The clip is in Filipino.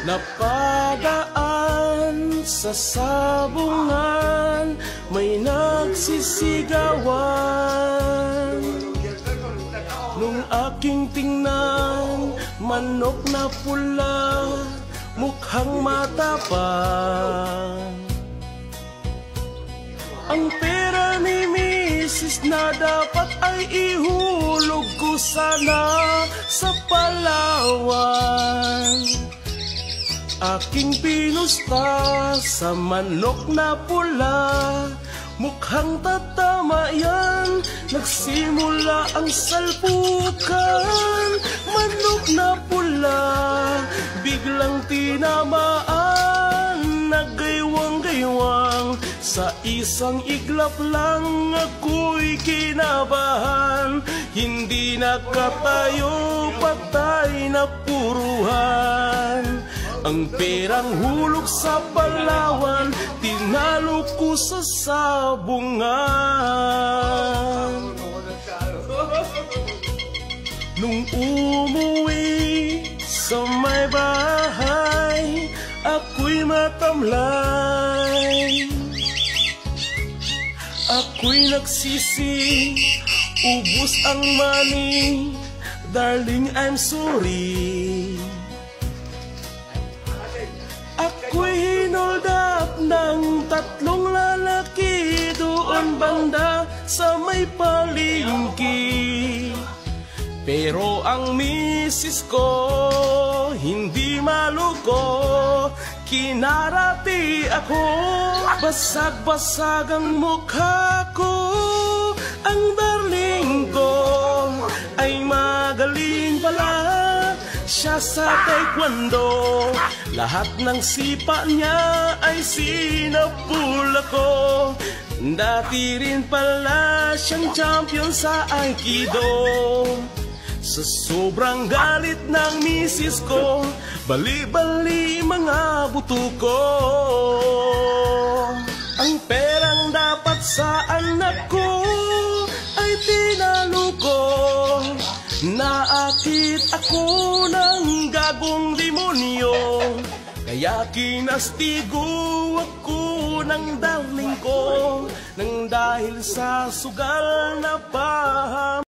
Napadaan sa sabungan, may nagsisigawan. Nung aking tingnan, manok na pula, mukhang matapang. Ang pera ni Mrs. na dapat ay ihulog ko sana sa Palawan. Aking pinusta sa manok na pula, mukhang tatama yan. Nagsimula ang salpukan, manok na pula, biglang tinamaan, nagaywang-gaywang. Sa isang iglap lang ako'y kinabahan, hindi nakatayo, patay na puruhan. Ang perang hulog sa Palawan, tinalo ko sa sabungan. Nung umuwi sa may bahay, ako'y matamlay. Ako'y nagsisi, ubos ang money, darling, I'm sorry. Ako'y hinold up ng 3 lalaki doon banda sa may palengke. Pero ang misis ko hindi maluko, kinarati ako, basag-basag ang mukha ko. Ang darling ko ay magaling pala siya sa taekwondo, lahat ng sipa niya ay sinapul ako. Dati rin pala siyang champion sa Aikido. Sa sobrang galit ng misis ko, bali-bali mga buto ko. Ang perang dapat sa anak ko ay tinalo ko. Naakit ako ng gagong demonyo, kaya kinastigo ako ng darling ko, nang dahil sa sugal na paham.